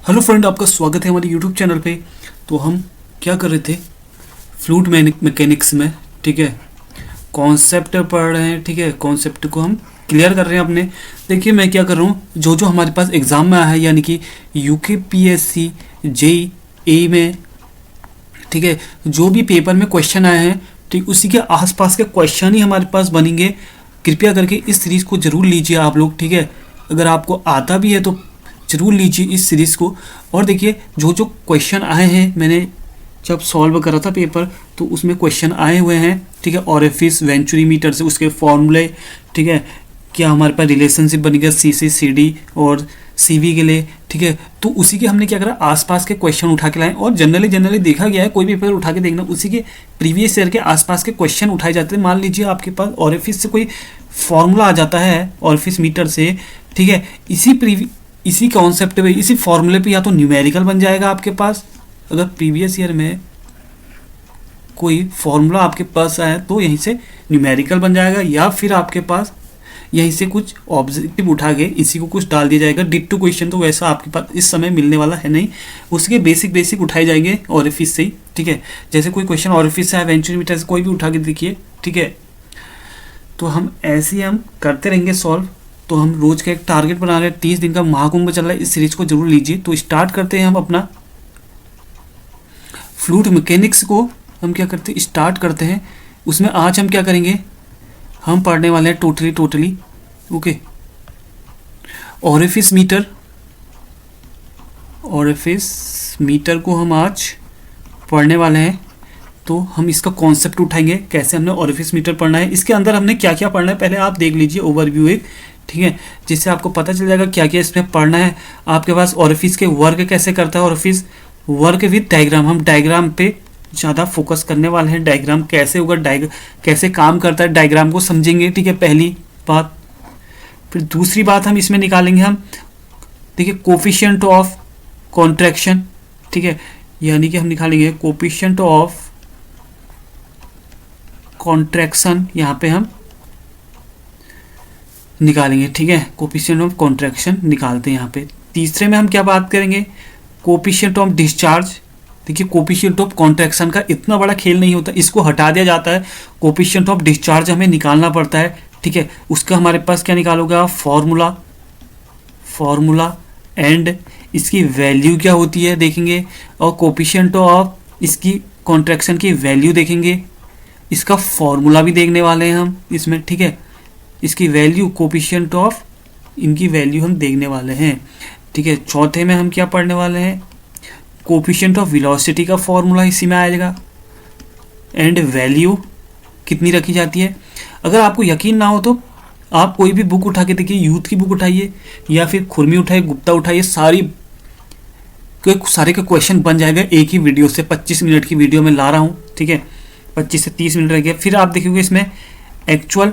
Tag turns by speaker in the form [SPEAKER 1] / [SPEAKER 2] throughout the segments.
[SPEAKER 1] Hello friend, आपका स्वागत है हमारे यूट्यूब चैनल पे। तो हम क्या कर रहे थे, फ्लूइड मैकेनिक्स में, ठीक है, कॉन्सेप्ट पढ़ रहे हैं। ठीक है, कॉन्सेप्ट को हम क्लियर कर रहे हैं अपने। देखिए मैं क्या कर रहा हूँ, जो जो हमारे पास एग्ज़ाम में आया है, यानी कि यूकेपीएससी जेईई में, ठीक है, जो भी पेपर में क्वेश्चन आए हैं, ठीक, उसी के आसपास के क्वेश्चन ही हमारे पास बनेंगे। कृपया करके इस सीरीज़ को ज़रूर लीजिए आप लोग, ठीक है। अगर आपको आता भी है तो ज़रूर लीजिए इस सीरीज़ को। और देखिए जो जो क्वेश्चन आए हैं, मैंने जब सॉल्व करा था पेपर तो उसमें क्वेश्चन आए हुए हैं, ठीक है। ऑरिफिस वेंचुरी मीटर से उसके फॉर्मूले, ठीक है, क्या हमारे पास रिलेशनशिप बनेगा सी सी सी डी और सी वी के लिए, ठीक है। तो उसी के हमने क्या करा, आसपास के क्वेश्चन उठा के लाए। और जनरली देखा गया है, कोई भी पेपर उठा के देखना, उसी के प्रीवियस ईयर के आसपास के क्वेश्चन उठाए जाते हैं। मान लीजिए आपके पास ऑरिफिस से कोई फॉर्मूला आ जाता है, ऑरिफिस मीटर से, ठीक है, इसी कॉन्सेप्ट पे, इसी फॉर्मूले पे या तो न्यूमेरिकल बन जाएगा आपके पास। अगर प्रीवियस ईयर में कोई फॉर्मूला आपके पास आया तो यहीं से न्यूमेरिकल बन जाएगा, या फिर आपके पास यहीं से कुछ ऑब्जेक्टिव उठा के इसी को कुछ डाल दिया जाएगा। डिट्टो क्वेश्चन तो वैसा आपके पास इस समय मिलने वाला है नहीं, उसके बेसिक उठाए जाएंगे ऑरिफिस से ही, ठीक है। जैसे कोई क्वेश्चन ऑरिफिस से है, वेंचुरी मीटर से, कोई भी उठा के देखिए, ठीक है। तो हम ऐसे ही हम करते रहेंगे सॉल्व। तो हम रोज का एक टारगेट बना रहे हैं, 30 दिन का महाकुंभ चल रहा है, इस सीरीज को जरूर लीजिए। तो स्टार्ट करते हैं हम अपना फ्लूइड मैकेनिक्स को। हम क्या करते हैं, स्टार्ट करते हैं। उसमें आज हम क्या करेंगे, हम पढ़ने वाले हैं टोटली ओके, ऑरिफिस मीटर को हम आज पढ़ने वाले हैं। तो हम इसका कॉन्सेप्ट उठाएंगे, कैसे हमने ऑरिफिस मीटर पढ़ना है, इसके अंदर हमने क्या क्या पढ़ना है पहले आप देख लीजिए, ओवरव्यू एक, ठीक है, जिससे आपको पता चल जाएगा क्या क्या इसमें पढ़ना है। आपके पास ऑरिफिस के वर्क कैसे करता है, ऑरिफिस वर्क विद डायग्राम, हम डायग्राम पे ज़्यादा फोकस करने वाले हैं। डायग्राम कैसे होगा, कैसे काम करता है, डायग्राम को समझेंगे, ठीक है, पहली बात। फिर दूसरी बात हम इसमें निकालेंगे, हम देखिए कोफिशिएंट ऑफ कॉन्ट्रैक्शन, ठीक है, यानी कि हम निकालेंगे कोफिशिएंट ऑफ कॉन्ट्रैक्शन, यहाँ पे हम निकालेंगे, ठीक है, कोफिशिएंट ऑफ कॉन्ट्रैक्शन निकालते हैं यहाँ पे। तीसरे में हम क्या बात करेंगे, कोफिशिएंट ऑफ डिस्चार्ज। देखिए कोफिशिएंट ऑफ कॉन्ट्रैक्शन का इतना बड़ा खेल नहीं होता, इसको हटा दिया जाता है। कोफिशिएंट ऑफ डिस्चार्ज हमें निकालना पड़ता है, ठीक है। उसका हमारे पास क्या निकालोगे आप, फॉर्मूला एंड इसकी वैल्यू क्या होती है देखेंगे, और कोफिशिएंट ऑफ इसकी कॉन्ट्रैक्शन की वैल्यू देखेंगे। इसका फॉर्मूला भी देखने वाले हैं हम इसमें, ठीक है, इसकी वैल्यू, कोफिशिएंट ऑफ इनकी वैल्यू हम देखने वाले हैं, ठीक है। चौथे में हम क्या पढ़ने वाले हैं, कोफिशिएंट ऑफ वेलोसिटी का फॉर्मूला इसी में आएगा, एंड वैल्यू कितनी रखी जाती है। अगर आपको यकीन ना हो तो आप कोई भी बुक उठा के देखिए, यूथ की बुक उठाइए या फिर खुरमी उठाइए, गुप्ता उठाइए, सारे के क्वेश्चन बन जाएगा एक ही वीडियो से। 25 मिनट की वीडियो में ला रहा हूँ, ठीक है, 25 से 30 मिनट रह गया। फिर आप देखोगे इसमें एक्चुअल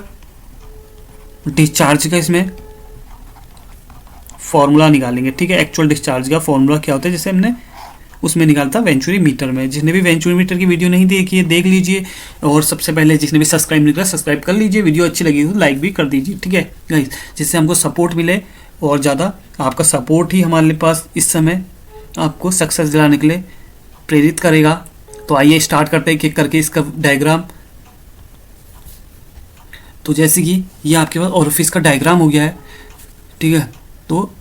[SPEAKER 1] डिस्चार्ज का इसमें फॉर्मूला निकालेंगे, ठीक है। एक्चुअल डिस्चार्ज का फॉर्मूला क्या होता है, जैसे हमने उसमें निकाला था वेंचुरी मीटर में। जिसने भी वेंचुरी मीटर की वीडियो नहीं देखी है देख लीजिए, और सबसे पहले जिसने भी सब्सक्राइब नहीं करा सब्सक्राइब कर लीजिए। वीडियो अच्छी लगी तो लाइक भी कर दीजिए, ठीक है गाइस, जिससे हमको सपोर्ट मिले। और ज़्यादा आपका सपोर्ट ही हमारे पास इस समय आपको सक्सेस दिलाने के लिए प्रेरित करेगा। तो आइए स्टार्ट करते हैं एक एक करके इसका डायग्राम। तो जैसे कि ये आपके पास ऑरिफिस का डायग्राम हो गया है, ठीक है। तो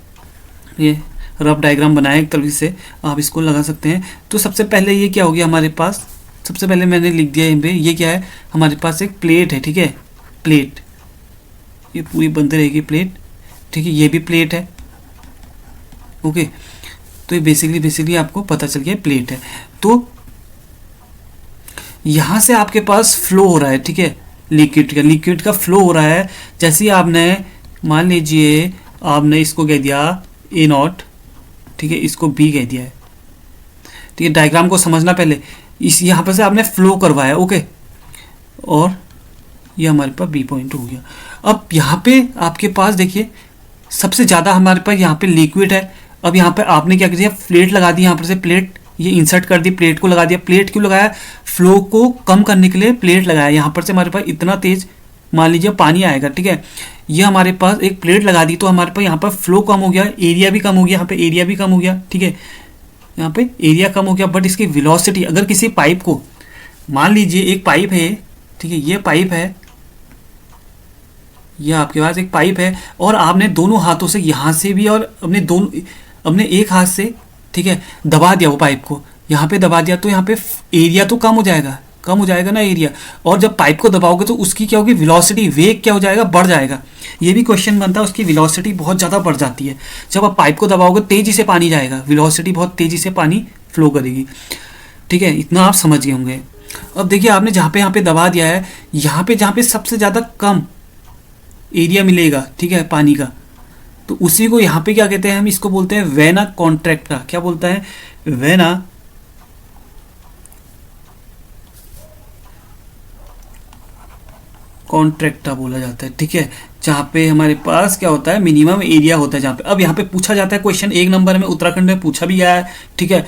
[SPEAKER 1] ये रफ डायग्राम बनाया एक तरीके से, आप इसको लगा सकते हैं। तो सबसे पहले ये क्या हो गया हमारे पास, सबसे पहले मैंने लिख दिया यहाँ पे, ये क्या है, हमारे पास एक प्लेट है, ठीक है, प्लेट, ये पूरी बनते रहेगी प्लेट, ठीक है, ये भी प्लेट है, ओके। तो ये बेसिकली आपको पता चल गया प्लेट है। तो यहाँ से आपके पास फ्लो हो रहा है, ठीक है, लिक्विड का फ्लो हो रहा है। जैसे आपने मान लीजिए आपने इसको कह दिया ए नॉट, ठीक है, इसको बी कह दिया है, ठीक है। डायग्राम को समझना पहले, इस यहाँ पर से आपने फ्लो करवाया, ओके, और ये हमारे पास बी पॉइंट हो गया। अब यहाँ पे आपके पास देखिए सबसे ज़्यादा हमारे पास यहाँ पे लिक्विड है। अब यहाँ पे आपने क्या किया, प्लेट लगा दी, यहाँ पर से प्लेट ये इंसर्ट कर दी, प्लेट को लगा दिया। प्लेट क्यों लगाया, फ्लो को कम करने के लिए प्लेट लगाया। यहाँ पर से हमारे पास इतना तेज मान लीजिए पानी आएगा, ठीक है। ये हमारे पास एक प्लेट लगा दी तो हमारे पास यहाँ पर फ्लो कम हो गया, एरिया भी कम हो गया, यहाँ पे एरिया भी कम हो गया, ठीक है, यहाँ पे एरिया कम हो गया। बट इसकी वेलोसिटी, अगर किसी पाइप को, मान लीजिए एक पाइप है, ठीक है, ये पाइप है, ये आपके पास एक पाइप है और आपने दोनों हाथों से यहाँ से भी और अपने एक हाथ से, ठीक है, दबा दिया वो पाइप को, यहाँ पे दबा दिया तो यहाँ पे एरिया तो कम हो जाएगा ना एरिया। और जब पाइप को दबाओगे तो उसकी क्या होगी, वेलोसिटी, वेग क्या हो जाएगा, बढ़ जाएगा। ये भी क्वेश्चन बनता है, उसकी वेलोसिटी बहुत ज़्यादा बढ़ जाती है। जब आप पाइप को दबाओगे तेज़ी से पानी जाएगा, वेलोसिटी बहुत तेज़ी से पानी फ्लो करेगी, ठीक है। इतना आप समझ गए होंगे। अब देखिए आपने जहाँ पे यहाँ पे दबा दिया है, यहाँ पे जहाँ पे सबसे ज़्यादा कम एरिया मिलेगा, ठीक है, पानी का, तो उसी को यहाँ पे क्या कहते हैं, हम इसको बोलते हैं वेना कॉन्ट्रैक्टा। क्या बोलता है, वेना कॉन्ट्रैक्टा बोला जाता है, ठीक है। जहाँ पे हमारे पास क्या होता है, मिनिमम एरिया होता है जहाँ पे। अब यहाँ पे पूछा जाता है क्वेश्चन, 1 नंबर में उत्तराखंड में पूछा भी गया है, ठीक है।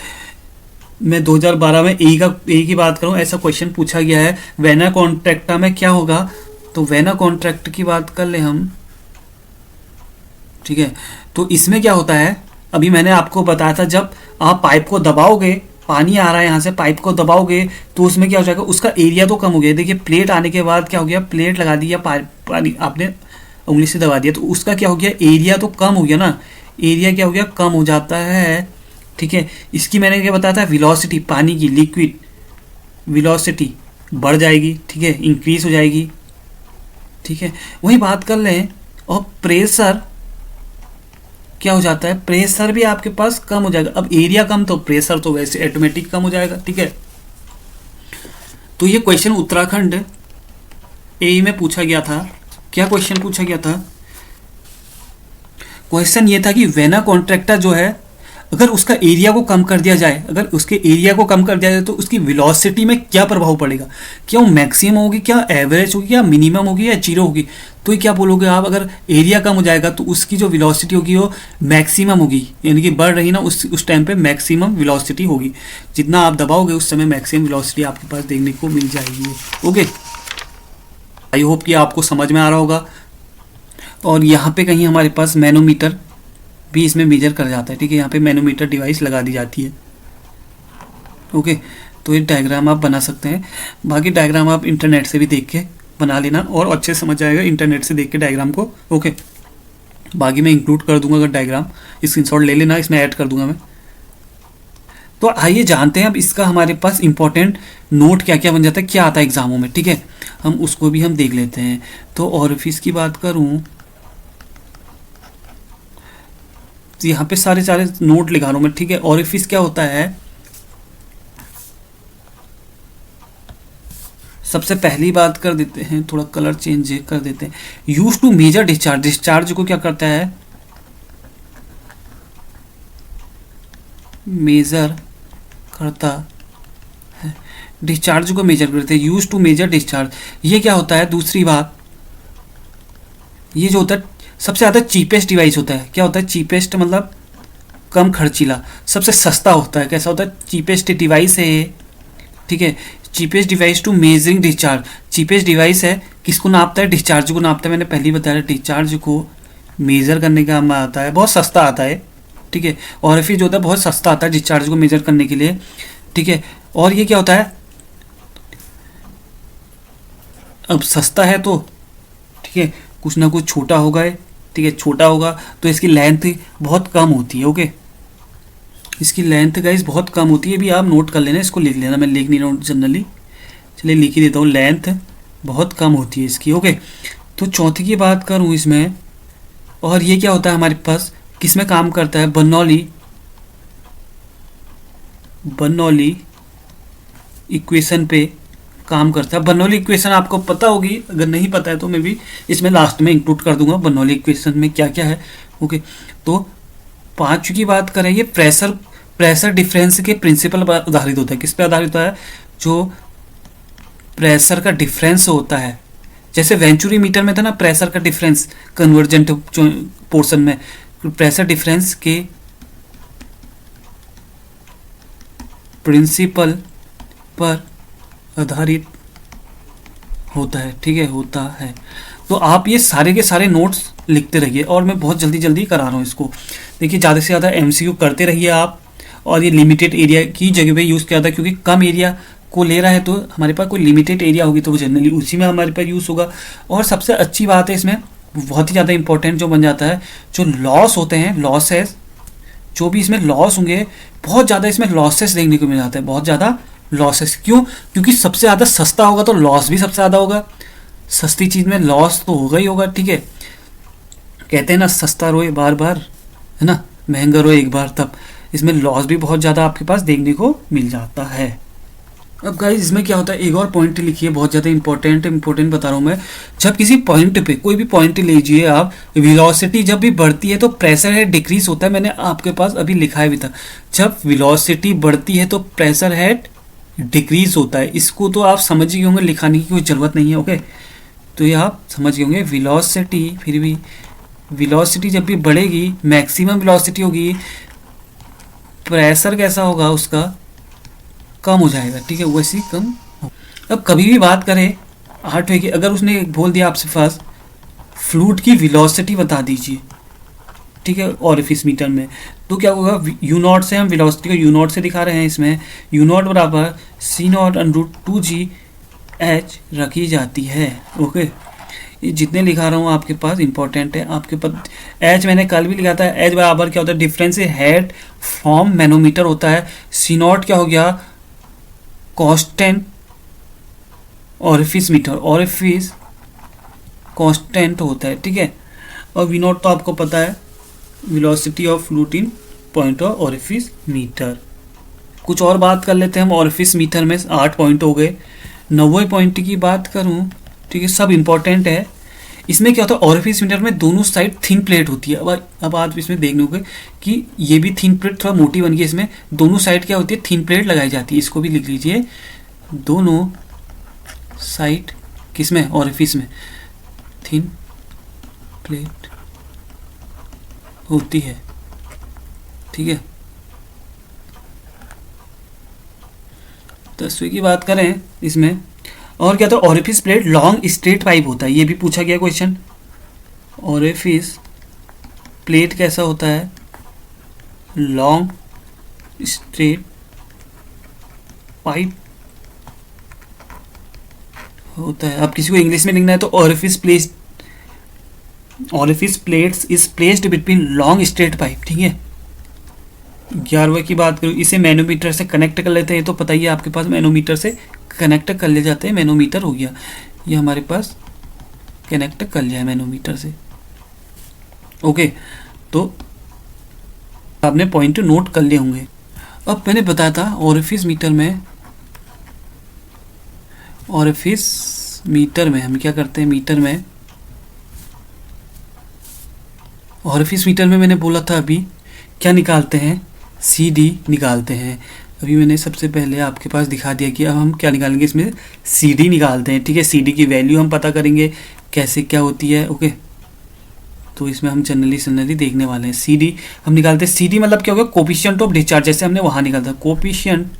[SPEAKER 1] मैं 2012 में ए की बात करूँ, ऐसा क्वेश्चन पूछा गया है, वेना कॉन्ट्रैक्टा में क्या होगा। तो वेना कॉन्ट्रैक्ट की बात कर ले हम, ठीक है। तो इसमें क्या होता है, अभी मैंने आपको बताया था, जब आप पाइप को दबाओगे, पानी आ रहा है यहाँ से, पाइप को दबाओगे तो उसमें क्या हो जाएगा, उसका एरिया तो कम हो गया। देखिए प्लेट आने के बाद क्या हो गया, प्लेट लगा दी या पानी आपने उंगली से दबा दिया तो उसका क्या हो गया, एरिया तो कम हो गया ना, एरिया क्या हो गया, कम हो जाता है, ठीक है। इसकी मैंने क्या बताया था, वेलोसिटी, पानी की लिक्विड वेलोसिटी बढ़ जाएगी, ठीक है, इंक्रीज हो जाएगी, ठीक है। वही बात कर लें, और प्रेशर क्या हो जाता है, प्रेशर भी आपके पास कम हो जाएगा। अब एरिया कम तो प्रेशर तो वैसे ऑटोमेटिक कम हो जाएगा, ठीक है। तो ये क्वेश्चन उत्तराखंड ए में पूछा गया था। क्या क्वेश्चन पूछा गया था, क्वेश्चन ये था कि वेना कॉन्ट्रैक्टा जो है, अगर उसका एरिया को कम कर दिया जाए, अगर उसके एरिया को कम कर दिया जाए तो उसकी वेलोसिटी में क्या प्रभाव पड़ेगा, क्या वो मैक्सिमम होगी, क्या एवरेज होगी, क्या मिनिमम होगी, या जीरो होगी। तो ये क्या बोलोगे आप, अगर एरिया कम हो जाएगा तो उसकी जो वेलोसिटी होगी वो मैक्सिमम होगी, यानी कि बढ़ रही ना, उस टाइम पे मैक्सिमम वेलोसिटी होगी। जितना आप दबाओगे उस समय मैक्सिमम वेलोसिटी आपके पास देखने को मिल जाएगी। ओके, आई होप कि आपको समझ में आ रहा होगा। और यहाँ पे कहीं हमारे पास मैनोमीटर भी इसमें मेजर कर जाता है, ठीक है। यहाँ पे मैनोमीटर डिवाइस लगा दी जाती है। ओके, तो ये डायग्राम आप बना सकते हैं। बाकी डायग्राम आप इंटरनेट से भी देख के बना लेना और अच्छे से समझ जाएगा इंटरनेट से देख के डायग्राम को। ओके, बाकी मैं इंक्लूड कर दूंगा अगर डायग्राम, स्क्रीनशॉट ले लेना, इसमें ऐड कर दूंगा मैं। तो आइए जानते हैं अब इसका हमारे पास इंपॉर्टेंट नोट क्या क्या बन जाता है, क्या आता है एग्जामों में, ठीक है। हम उसको भी हम देख लेते हैं। तो ऑरिफिस की बात करूँ, यहाँ पे सारे नोट लिखा रहा हूँ मैं, ठीक है। ऑरिफिस क्या होता है, सबसे पहली बात कर देते हैं, थोड़ा कलर चेंज कर देते हैं। Use to measure discharge, discharge को क्या करता है, मेजर करता है, डिस्चार्ज को मेजर करते हैं। यूज टू मेजर डिस्चार्ज, ये क्या होता है, दूसरी बात, ये जो होता है सबसे ज़्यादा चीपेस्ट डिवाइस होता है। क्या होता है चीपेस्ट, मतलब कम खर्चीला, सबसे सस्ता होता है। कैसा होता है, चीपेस्ट डिवाइस है ये, ठीक है। Cheapest device to measuring discharge, cheapest device है, किसको नापता है, डिस्चार्ज को नापता है। मैंने पहले बताया डिस्चार्ज को मेजर करने का काम आता है, बहुत सस्ता आता है, ठीक है। और फिर जो होता है बहुत सस्ता आता है डिस्चार्ज को मेजर करने के लिए, ठीक है। और ये क्या होता है, अब सस्ता है तो ठीक है, कुछ ना कुछ छोटा होगा, ठीक है, छोटा होगा तो इसकी लेंथ बहुत कम होती है। ओके, इसकी लेंथ गाइस बहुत कम होती है, भी आप नोट कर लेना, इसको लिख लेना, मैं लिख नहीं रहा हूँ जनरली, चलिए लिख ही देता हूँ, लेंथ बहुत कम होती है इसकी। ओके, तो चौथी की बात करूँ इसमें, और ये क्या होता है हमारे पास, किस में काम करता है, बर्नौली इक्वेशन पे काम करता है। बर्नौली इक्वेशन आपको पता होगी, अगर नहीं पता है तो मैं भी इसमें लास्ट में इंक्लूड कर दूंगा बर्नौली इक्वेशन में क्या क्या है। ओके, तो पांचवी की बात करें, ये प्रेशर डिफरेंस के प्रिंसिपल पर आधारित होता है। किस पे आधारित होता है, जो प्रेशर का डिफरेंस होता है, जैसे वेंचुरी मीटर में था ना प्रेशर का डिफरेंस, कन्वर्जेंट पोर्शन में प्रेशर डिफरेंस के प्रिंसिपल पर आधारित होता है, ठीक है, होता है। तो आप ये सारे के सारे नोट्स लिखते रहिए और मैं बहुत जल्दी जल्दी करा रहा हूँ इसको। देखिए ज़्यादा से ज़्यादा एमसीक्यू करते रहिए आप, और ये लिमिटेड एरिया की जगह पे यूज़ किया था, क्योंकि कम एरिया को ले रहा है तो हमारे पास कोई लिमिटेड एरिया होगी तो वो जनरली उसी में हमारे पास यूज़ होगा। और सबसे अच्छी बात है इसमें, बहुत ही ज़्यादा इंपॉर्टेंट जो बन जाता है, जो लॉस होते हैं, लॉसेस, जो भी इसमें लॉस होंगे, बहुत ज़्यादा इसमें लॉसेस देखने को मिल जाता है, बहुत ज़्यादा लॉसेस। क्यों? क्योंकि सबसे ज़्यादा सस्ता होगा तो लॉस भी सबसे ज़्यादा होगा। सस्ती चीज़ में लॉस तो होगा ही होगा, ठीक है। कहते हैं ना, सस्ता रोए बार बार, है ना, महंगा रोए एक बार तब। इसमें लॉस भी बहुत ज़्यादा आपके पास देखने को मिल जाता है। अब गाइस इसमें क्या होता है, एक और पॉइंट लिखिए, बहुत ज़्यादा इंपॉर्टेंट बता रहा हूँ मैं। जब किसी पॉइंट पे, कोई भी पॉइंट लीजिए आप, वेलोसिटी जब भी बढ़ती है तो प्रेशर है डिक्रीज होता है। मैंने आपके पास अभी लिखा भी था, जब वेलोसिटी बढ़ती है तो प्रेशर हेड डिक्रीज होता है। इसको तो आप समझ गए होंगे, लिखाने की कोई ज़रूरत नहीं है, ओके। तो ये आप समझ गए होंगे, वेलोसिटी, फिर भी वेलोसिटी जब भी बढ़ेगी, मैक्सिमम वेलोसिटी होगी, प्रेशर कैसा होगा उसका, कम हो जाएगा, ठीक है, वैसे ही कम। अब कभी भी बात करें 8वें की, अगर उसने बोल दिया आपसे फर्स्ट फ्लूइड की वेलोसिटी बता दीजिए, ठीक है, ऑरिफिस मीटर में, तो क्या होगा, यू नॉट से हम वेलोसिटी को यू नॉट से दिखा रहे हैं इसमें, यू नॉट बराबर सी नॉट √2g एच रखी जाती है, ओके। ये जितने लिखा रहा हूँ आपके पास इंपॉर्टेंट है, आपके पास एच मैंने कल भी लिखा था, एच बराबर क्या होता है, डिफरेंस हेड फ्रॉम मैनोमीटर होता है। सी नॉट क्या हो गया, constant orifice meter, orifice constant होता है, ठीक है। और वी नॉट तो आपको पता है, velocity of fluid in point of orifice meter. कुछ और बात कर लेते हैं हम ऑरिफिस मीटर में। 8 पॉइंट हो गए। 9वें पॉइंट की बात करूं, ठीक है, सब इंपॉर्टेंट है। इसमें क्या होता है, ऑरिफिस मीटर में दोनों साइड थिन प्लेट होती है। अब आप इसमें देख लोगे कि ये भी थिन प्लेट थोड़ा मोटी बन गई, इसमें दोनों साइड क्या होती है, थिन प्लेट लगाई जाती है। इसको भी लिख लीजिए, दोनों साइड किसमें, ऑरिफिस में थिन प्लेट होती है, ठीक है। 10वीं की बात करें इसमें, और क्या था, orifice plate long straight pipe होता है, ये भी पूछा गया क्वेश्चन। ऑरिफिस प्लेट कैसा होता है, लॉन्ग स्ट्रेट पाइप होता है। अब किसी को इंग्लिश में लिखना है तो orifice plates is placed between long straight pipe, ठीक है। 11वें की बात करूँ, इसे मैनोमीटर से कनेक्ट कर लेते हैं, तो पता ही है आपके पास, मैनोमीटर से कनेक्ट कर ले जाते हैं, मैनोमीटर हो गया ये हमारे पास, कनेक्ट कर लिया है मैनोमीटर से, ओके। तो आपने पॉइंट नोट कर लिए होंगे। अब मैंने बताया था ऑरिफिस मीटर में, ऑरिफिस मीटर में हम क्या करते हैं, मीटर में, ऑरिफिस मीटर में मैंने बोला था अभी क्या निकालते हैं, CD निकालते हैं। अभी मैंने सबसे पहले आपके पास दिखा दिया कि अब हम क्या निकालेंगे, इसमें CD निकालते हैं, ठीक है। CD की वैल्यू हम पता करेंगे कैसे क्या होती है, ओके। तो इसमें हम जनरली देखने वाले हैं। CD हम निकालते हैं, CD मतलब क्या होगा, कोफिशिएंट ऑफ डिस्चार्ज, जैसे हमने वहाँ निकाला था, कोफिशिएंट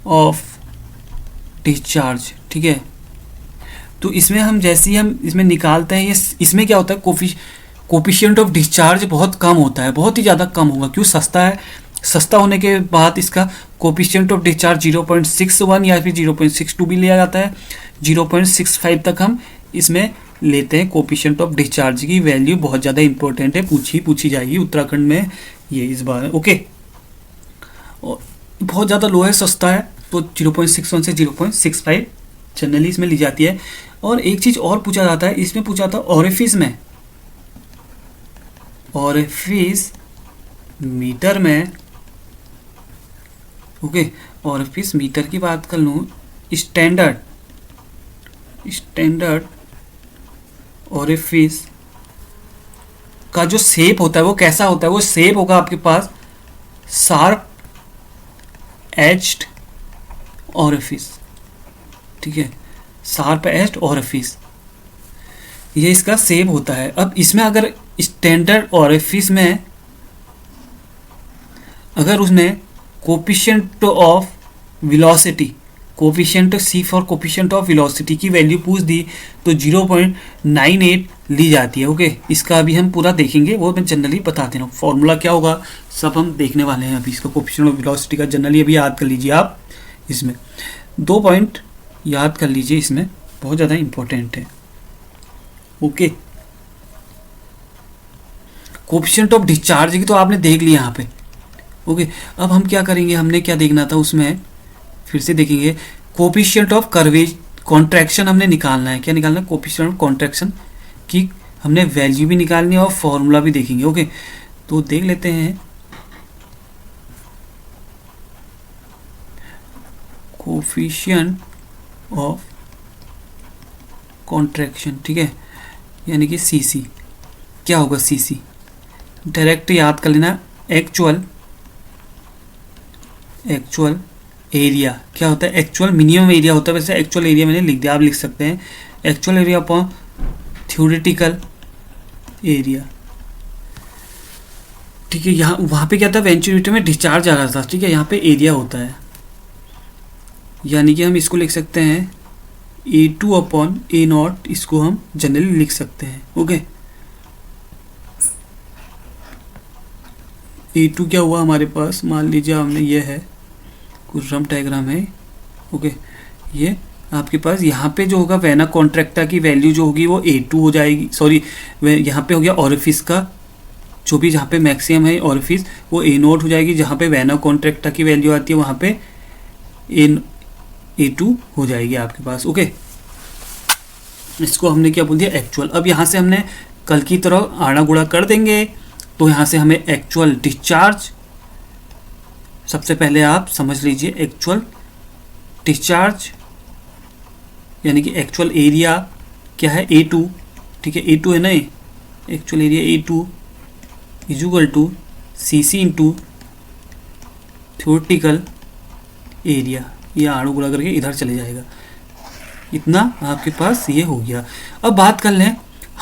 [SPEAKER 1] ऑफ डिस्चार्ज, ठीक है। तो इसमें हम जैसे ही हम इसमें निकालते हैं, ये इसमें क्या होता है, कोफिशिएंट ऑफ डिस्चार्ज बहुत कम होता है, बहुत ही ज़्यादा कम होगा, क्यों, सस्ता है। सस्ता होने के बाद इसका कोफिशिएंट ऑफ डिस्चार्ज 0.61 या फिर 0.62 भी लिया जाता है, 0.65 तक हम इसमें लेते हैं। कोफिशिएंट ऑफ डिस्चार्ज की वैल्यू बहुत ज़्यादा इंपॉर्टेंट है, पूछी जाएगी उत्तराखंड में ये इस बार, ओके। और बहुत ज़्यादा लो है, सस्ता है, तो 0.61 से 0.65 जनरली इसमें ली जाती है। और एक चीज़ और पूछा जाता है, इसमें पूछा था ऑरिफिस में, ऑरिफिस मीटर में, ओके। ऑरिफिस मीटर की बात कर लूँ, स्टैंडर्ड ऑरिफिस का जो शेप होता है वो कैसा होता है, वो शेप होगा आपके पास शार्प एज्ड ऑरिफिस, ठीक है, शार्प एज्ड ऑरिफिस, ये इसका शेप होता है। अब इसमें अगर स्टैंडर्ड ऑरिफिस में अगर उसने coefficient of velocity coefficient C for coefficient of velocity की वैल्यू पूछ दी तो 0.98 ली जाती है। ओके, इसका अभी हम पूरा देखेंगे, वो मैं जनरली बता दे रहा हूँ। फॉर्मूला क्या होगा सब हम देखने वाले हैं अभी। इसका कोफिशिएंट ऑफ वेलोसिटी का जनरली अभी याद कर लीजिए आप। इसमें 2 पॉइंट याद कर लीजिए, इसमें बहुत ज़्यादा इंपॉर्टेंट है। ओके, कोफिशिएंट ऑफ डिस्चार्ज की तो आपने देख लिया यहाँ पे। ओके, अब हम क्या करेंगे, हमने क्या देखना था उसमें, फिर से देखेंगे। कोफिशिएंट ऑफ कर्वेज कॉन्ट्रैक्शन हमने निकालना है। क्या निकालना है? कोफिशिएंट ऑफ कॉन्ट्रैक्शन की हमने वैल्यू भी निकालनी है और फॉर्मूला भी देखेंगे। ओके, तो देख लेते हैं कोफिशिएंट ऑफ कॉन्ट्रैक्शन, ठीक है, यानी कि सीसी। क्या होगा सीसी? डायरेक्ट याद कर लेना, एक्चुअल एरिया। क्या होता है? एक्चुअल मिनिमम एरिया होता है। वैसे एक्चुअल एरिया मैंने लिख दिया, आप लिख सकते हैं actual area upon theoretical area. ठीक है, यहाँ वहाँ पे क्या था, वेंचुरिटी में डिस्चार्ज आ रहा था। ठीक है, यहाँ पे एरिया होता है, यानी कि हम इसको लिख सकते हैं A2 अपॉन A0, इसको हम जनरली लिख सकते हैं। ओके, A2 क्या हुआ हमारे पास, मान लीजिए हमने ये है कुछ रम डायग्राम है। ओके, ये आपके पास यहाँ पे जो होगा वेना कॉन्ट्रैक्टा की वैल्यू जो होगी वो A2 हो जाएगी। सॉरी, यहाँ पे हो गया ओरिफिस का जो भी जहाँ पे मैक्सिमम है ओरिफिस, वो A0 हो जाएगी। जहाँ पे वेना कॉन्ट्रैक्टा की वैल्यू आती है वहाँ पे A2 हो जाएगी आपके पास। ओके, इसको हमने क्या बोल दिया, एक्चुअल। अब यहाँ से हमने कल की तरह आड़ा गुड़ा कर देंगे, तो यहाँ से हमें एक्चुअल डिस्चार्ज, सबसे पहले आप समझ लीजिए एक्चुअल डिस्चार्ज यानी कि एक्चुअल एरिया क्या है, A2। ठीक है, A2 है ना, actual area A2 is equal to CC into theoretical area. ये आड़ू गुड़ा करके इधर चले जाएगा, इतना आपके पास ये हो गया। अब बात कर लें,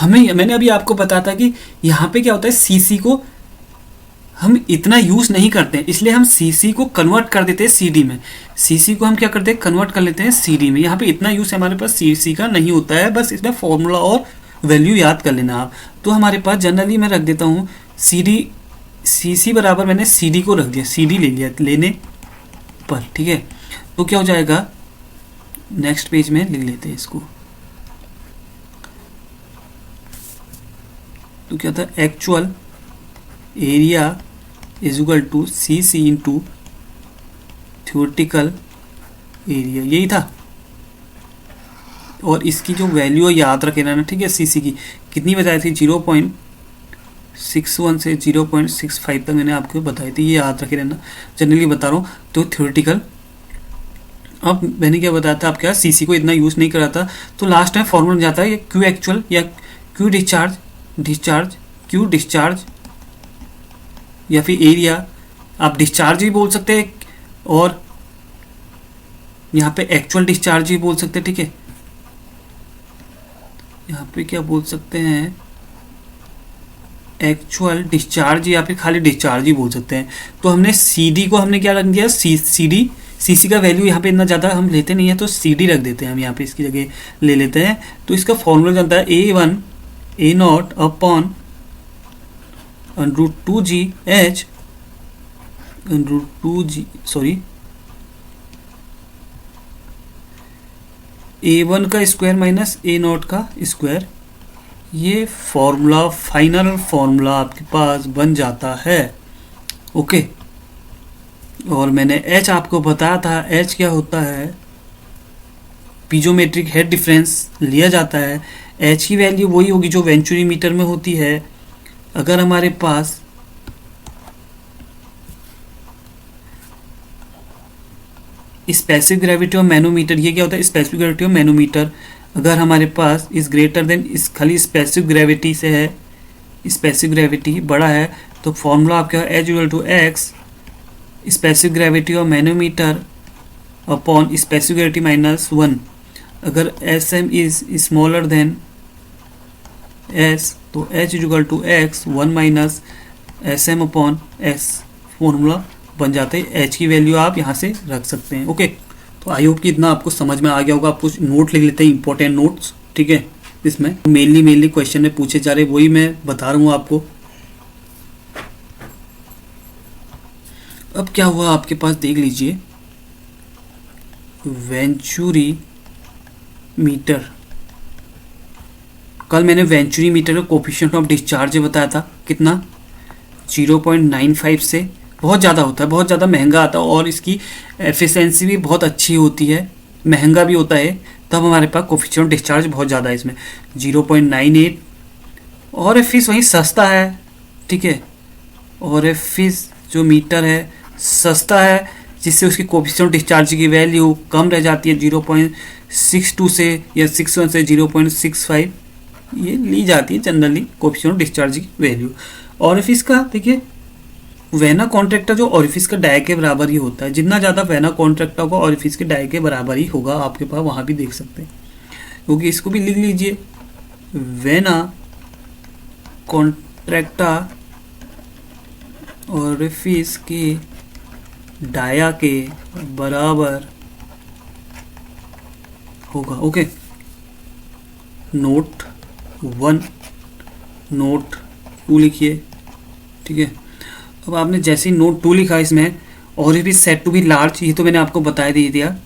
[SPEAKER 1] मैंने अभी आपको बताया था कि यहाँ पे क्या होता है, CC को हम इतना यूज़ नहीं करते हैं, इसलिए हम CC को कन्वर्ट कर देते हैं CD में। CC को हम क्या करते हैं, कन्वर्ट कर लेते हैं CD में। यहाँ पे इतना यूज़ हमारे पास CC का नहीं होता है, बस इसमें फॉर्मूला और वैल्यू याद कर लेना आप। तो हमारे पास जनरली मैं रख देता हूँ CC बराबर, मैंने CD को रख दिया, CD ले लिया लेने पर। ठीक है, तो क्या हो जाएगा, नेक्स्ट पेज में लिख लेते हैं इसको। तो क्या था, actual area is equal to CC into theoretical area, यही था। और इसकी जो वैल्यू है याद रखे ना, ठीक है, CC की कितनी बताई थी, 0.61 से 0.65 तक मैंने आपको बताई थी, ये याद रखे रहना, जनरली बता रहा हूँ। तो थ्योरेटिकल, अब मैंने क्या बताया था, आप क्या CC को इतना यूज़ नहीं करा था, तो लास्ट टाइम फॉर्मूला जाता है Q एक्चुअल या Q डिस्चार्ज, Q डिस्चार्ज या फिर एरिया, आप डिस्चार्ज भी बोल सकते हैं और यहाँ पे एक्चुअल डिस्चार्ज भी बोल सकते हैं। ठीक है, यहाँ पे क्या बोल सकते हैं, एक्चुअल डिस्चार्ज या फिर खाली डिस्चार्ज ही बोल सकते हैं। तो हमने CD को हमने क्या रख दिया, CC का वैल्यू यहाँ पे इतना ज़्यादा हम लेते नहीं है, तो CD रख देते हैं हम यहाँ पे, इसकी जगह ले लेते हैं। तो इसका फॉर्मूला जानता है A1 A0 upon √2GH A1 का स्क्वायर माइनस A0 का स्क्वायर। ये फॉर्मूला, फाइनल फॉर्मूला आपके पास बन जाता है। ओके, और मैंने H आपको बताया था, H क्या होता है, पीजोमेट्रिक हेड डिफरेंस लिया जाता है। H की वैल्यू वही होगी जो वेंचुरी मीटर में होती है। अगर हमारे पास स्पेसिफिक ग्रेविटी ऑफ मैनोमीटर, ये क्या होता है, स्पेसिफिक ग्रेविटी ऑफ मैनोमीटर, अगर हमारे पास इस ग्रेटर देन इस खाली स्पेसिफिक ग्रेविटी से है, स्पेसिफिक ग्रेविटी बड़ा है, तो फॉर्मूला आपका H equal to X specific gravity of manometer upon specific gravity minus 1। अगर SM is smaller than S, तो H equal to X 1 minus SM upon S। Formula बन जाते हैं। H की वैल्यू आप यहाँ से रख सकते हैं। ओके, तो आई होप कि इतना आपको समझ में आ गया होगा। आप कुछ नोट लिख लेते हैं, इंपॉर्टेंट नोट्स, ठीक है। इसमें मेनली क्वेश्चन में पूछे जा रहे वही मैं बता रहा हूँ आपको। अब क्या हुआ आपके पास, देख लीजिए, वेंचुरी मीटर। कल मैंने वेंचुरी मीटर का कोफिशिएंट ऑफ डिस्चार्ज बताया था, कितना 0.95 से बहुत ज़्यादा होता है, बहुत ज़्यादा महंगा आता है और इसकी एफिशिएंसी भी बहुत अच्छी होती है, महंगा भी होता है, तब हमारे पास कोफिशिएंट ऑफ डिस्चार्ज बहुत ज़्यादा है इसमें 0.98। और एफिस वहीं सस्ता है, ठीक है, और एफिस जो मीटर है सस्ता है, जिससे उसकी कोफिशिएंट ऑफ डिस्चार्ज की वैल्यू कम रह जाती है, 0.62 से या 61 से 0.65 ये ली जाती है जनरली कोफिशिएंट ऑफ डिस्चार्ज की वैल्यू। ऑरिफिस का देखिए, वेना कॉन्ट्रैक्टा जो ऑरिफिस का डाय के बराबर ही होता है, जितना ज़्यादा वेना कॉन्ट्रैक्टा होगा ऑरिफिस के डाय के बराबर ही होगा, आपके पास वहाँ भी देख सकते हैं, क्योंकि इसको भी लिख लीजिए, वेना कॉन्ट्रैक्टा ऑरिफिस के डाया के बराबर होगा। ओके, नोट 1 नोट 2 लिखिए, ठीक है। अब आपने जैसे ही नोट 2 लिखा इसमें, orifice set to be large, ये तो मैंने आपको बता दे दिया,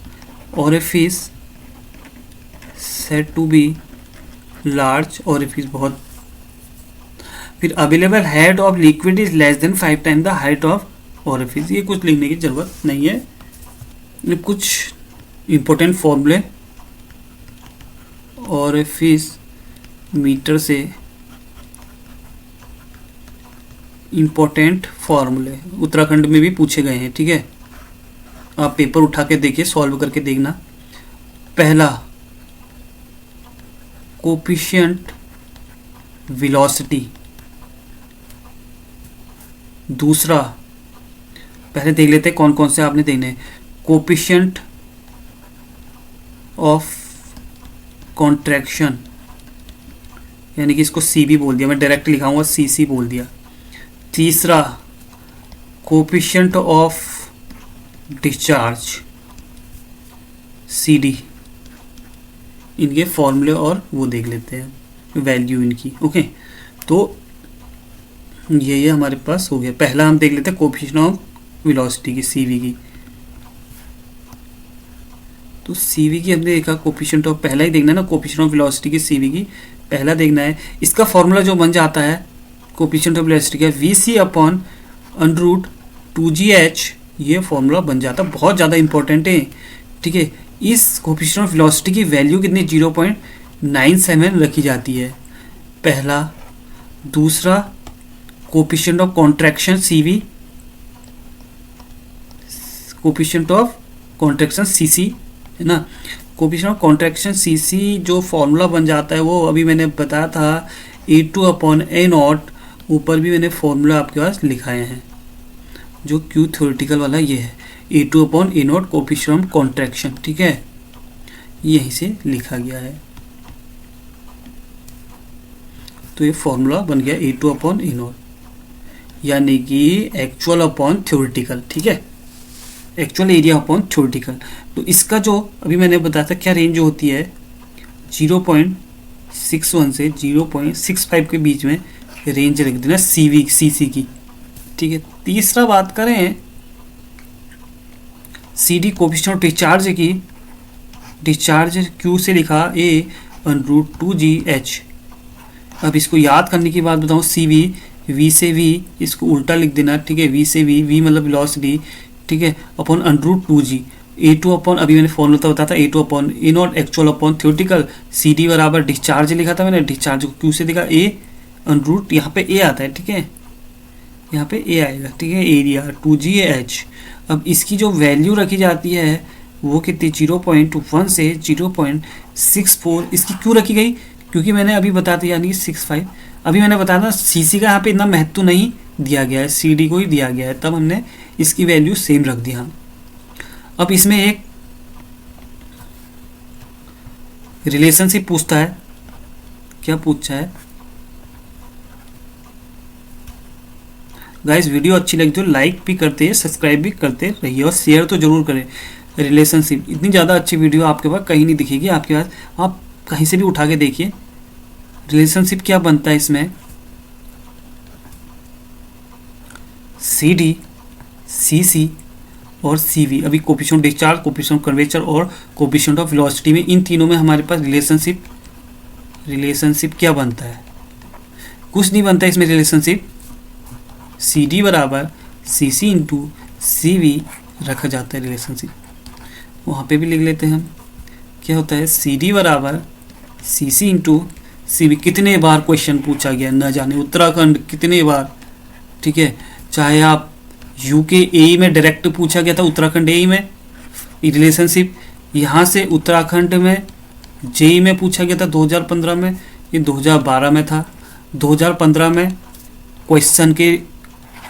[SPEAKER 1] orifice set to be large, orifice बहुत, फिर available head of liquid is less than 5 time the height of orifice. ये कुछ लिखने की जरूरत नहीं है, ये कुछ इंपॉर्टेंट फॉर्मूले ऑरिफिस मीटर से इंपॉर्टेंट फॉर्मूले उत्तराखंड में भी पूछे गए हैं, ठीक है। आप पेपर उठा के देखिए, सॉल्व करके देखना। पहला, कोफिशिएंट वेलोसिटी। दूसरा, पहले देख लेते हैं कौन कौन से आपने देखने हैं। कोफिशिएंट ऑफ कॉन्ट्रैक्शन, यानी कि इसको सी भी बोल दिया, मैं डायरेक्ट लिखाऊंगा सी बोल दिया। तीसरा, coefficient of discharge, C D. इनके फॉर्मूले और वो देख लेते हैं, वैल्यू इनकी। ओके, तो ये हमारे पास हो गया। पहला हम देख लेते हैं कोफिशिएंट ऑफ वेलोसिटी की, सीवी की। तो सीवी की हमने देखा, कोफिशिएंट ऑफ, पहला ही देखना है ना, कोफिशिएंट ऑफ वेलोसिटी की सीवी की पहला देखना है। इसका फॉर्मूला जो बन जाता है कोफिशिएंट ऑफ वेलोसिटी का, VC अपॉन √2GH, ये फॉर्मूला बन जाता है, बहुत ज़्यादा इंपॉर्टेंट है, ठीक है। इस कोफिशिएंट ऑफ वेलोसिटी की वैल्यू कितनी 0.97 रखी जाती है, पहला। दूसरा, coefficient of contraction CV, coefficient of contraction CC, है ना। कोफिशिएंट ऑफ कॉन्ट्रैक्शन CC जो फॉर्मूला बन जाता है वो अभी मैंने बताया था, A2/A0। ऊपर भी मैंने फॉर्मूला आपके पास लिखाए हैं, जो Q थ्योरेटिकल वाला ये है, A2/A0 कोफिशिएंट ऑफ कॉन्ट्रैक्शन, ठीक है, यहीं से लिखा गया है। तो ये फॉर्मूला बन गया A2/A0, यानी कि एक्चुअल अपॉन थ्योरेटिकल, ठीक है, एक्चुअल एरिया अपॉन थ्योरेटिकल। तो इसका जो अभी मैंने बताया था क्या रेंज होती है, 0.61 से 0.65 के बीच में रेंज रख देना CC की, ठीक है। तीसरा बात करें CD कोफिशिएंट ऑफ डिस्चार्ज की, डिस्चार्ज Q से लिखा A√2GH। अब इसको याद करने की बात बताऊँ, CV, V से V, इसको उल्टा लिख देना, ठीक है, V से V मतलब वेलोसिटी, ठीक है, अपॉन √2G। A2 अपॉन, अभी मैंने फॉर्मूला बताया था, A2/A0 actual upon theoretical, CD बराबर डिस्चार्ज लिखा था मैंने, डिस्चार्ज को Q से लिखा A√, यहाँ पे A आता है, ठीक है, यहाँ पे A आएगा, ठीक है, एरिया 2GH। अब इसकी जो वैल्यू रखी जाती है वो कितनी, 0.1 से 0.64। इसकी क्यों रखी गई, क्योंकि मैंने अभी बताया था, यानी 65। अभी मैंने बताया था CC का यहाँ पे इतना महत्व नहीं दिया गया है, CD को ही दिया गया है, तब हमने इसकी वैल्यू सेम रख दिया। अब इसमें एक रिलेशनशिप पूछता है, क्या पूछता है गाइस, वीडियो अच्छी लगी तो लाइक भी करते हैं, सब्सक्राइब भी करते रहिए और शेयर तो जरूर करें। रिलेशनशिप। इतनी ज़्यादा अच्छी वीडियो आपके पास कहीं नहीं दिखेगी आपके पास, आप कहीं से भी उठा के देखिए। रिलेशनशिप क्या बनता है इसमें, सी डी, सी सी और सी वी। अभी कोफिशिएंट डिस्चार्ज, कोफिशिएंट कर्वेचर और कोफिशिएंट ऑफ वेलोसिटी में, इन तीनों में हमारे पास रिलेशनशिप क्या बनता है, कुछ नहीं बनता इसमें रिलेशनशिप। सी डी बराबर सी सी इंटू सी वी रखा जाता है रिलेशनशिप। वहाँ पे भी लिख लेते हैं हम, क्या होता है सी डी बराबर सी सी इंटू सी वी। कितने बार क्वेश्चन पूछा गया न जाने, उत्तराखंड कितने बार, ठीक है। चाहे आप यूके ए में डायरेक्ट पूछा गया था, उत्तराखंड ए में रिलेशनशिप, यहाँ से उत्तराखंड में जेई में पूछा गया था 2015 में, ये 2012 में था। 2015 में क्वेश्चन के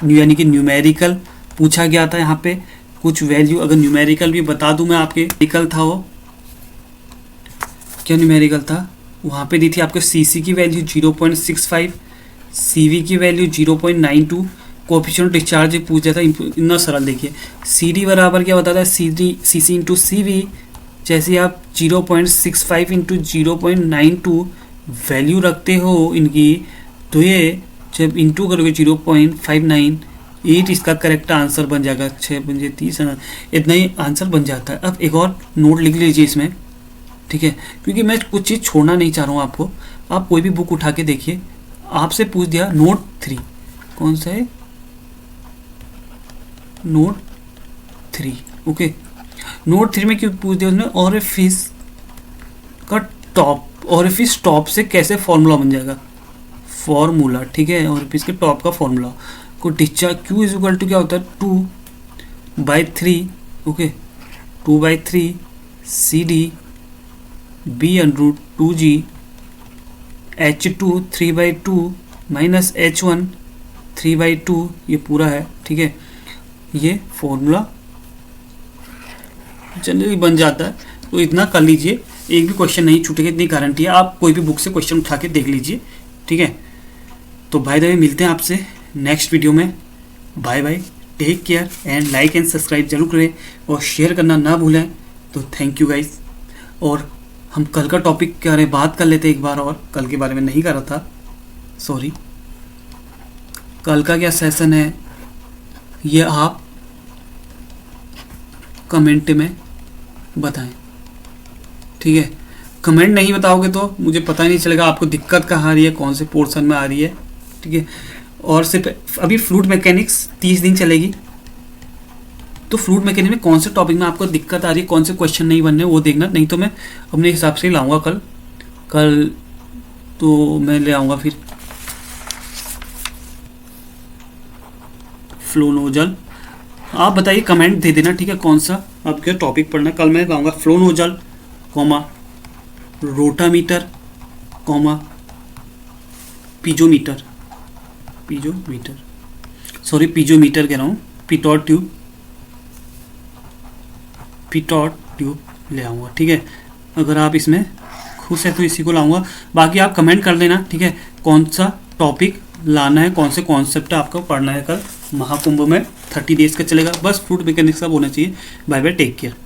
[SPEAKER 1] यानी कि न्यूमेरिकल पूछा गया था, यहाँ पे कुछ वैल्यू, अगर न्यूमेरिकल भी बता दूं मैं आपके, न्यूमेरिकल था वो क्या न्यूमेरिकल था, वहाँ पे दी थी आपके सीसी की वैल्यू 0.65, सीवी की वैल्यू 0.92, कोफिशिएंट डिस्चार्ज पूछा था। इतना सरल देखिए, सी डी बराबर क्या बताता है, C D C C into C V. जैसे आप 0.65 इंटू 0.92 वैल्यू रखते हो इनकी, तो ये जब इंटू करोगे 0.598, इसका करेक्ट आंसर बन जाएगा। 6 पंजे 30, इतना ही आंसर बन जाता है। अब एक और नोट लिख लीजिए इसमें, ठीक है, क्योंकि मैं कुछ चीज़ छोड़ना नहीं चाह रहा हूँ आपको। आप कोई भी बुक उठा के देखिए, आपसे पूछ दिया नोट 3, कौन सा है, नोट 3, ओके। नोट 3 में क्यों पूछ दिया उसने, ओरिफिस का टॉप, ओरिफिस टॉप से कैसे फॉर्मूला बन जाएगा, फॉर्मूला, ठीक है, ओरिफिस के टॉप का फॉर्मूला को discharge Q is equal to क्या होता है 2/3, okay, 2/3 C D B√2G H2 3/2 minus H1 3/2, ये पूरा है, ठीक है। ये फॉर्मूला जनरली बन जाता है, तो इतना कर लीजिए, एक भी क्वेश्चन नहीं छूटेगा, इतनी गारंटी है। आप कोई भी बुक से क्वेश्चन उठा के देख लीजिए, ठीक है। तो बाय द वे मिलते हैं आपसे नेक्स्ट वीडियो में। Bye bye, take care and like and subscribe जरूर करें और शेयर करना ना भूलें। तो थैंक यू गाइस। और हम कल का टॉपिक के बारे में बात कर लेते एक बार, और कल के बारे में नहीं कर रहा था, सॉरी। कल का क्या सेशन है ये आप कमेंट में बताएं, ठीक है। कमेंट नहीं बताओगे तो मुझे पता ही नहीं चलेगा आपको दिक्कत कहाँ आ रही है, कौन से पोर्शन में आ रही है, ठीक है। और सिर्फ अभी फ्लूइड मैकेनिक्स 30 दिन चलेगी, तो फ्लूइड मैकेनिक्स में कौन से टॉपिक में आपको दिक्कत आ रही है, कौन से क्वेश्चन नहीं बनने वो देखना, नहीं तो मैं अपने हिसाब से ही लाऊंगा कल तो मैं ले आऊँगा फिर फ्लो नोजल। आप बताइए, कमेंट दे देना, ठीक है, कौन सा आपका टॉपिक पढ़ना है। कल मैं लाऊंगा फ्लो नोजल, रोटामीटर, पीजोमीटर कह रहा हूँ, पिटॉट ट्यूब ले आऊँगा, ठीक है। अगर आप इसमें खुश है तो इसी को लाऊंगा, बाकी आप कमेंट कर देना, ठीक है, कौन सा टॉपिक लाना है, कौन से कॉन्सेप्ट आपको पढ़ना है कल महाकुंभ में। 30 डेज का चलेगा, बस फ्लूइड मैकेनिक्स सब होना चाहिए। Bye bye, take care.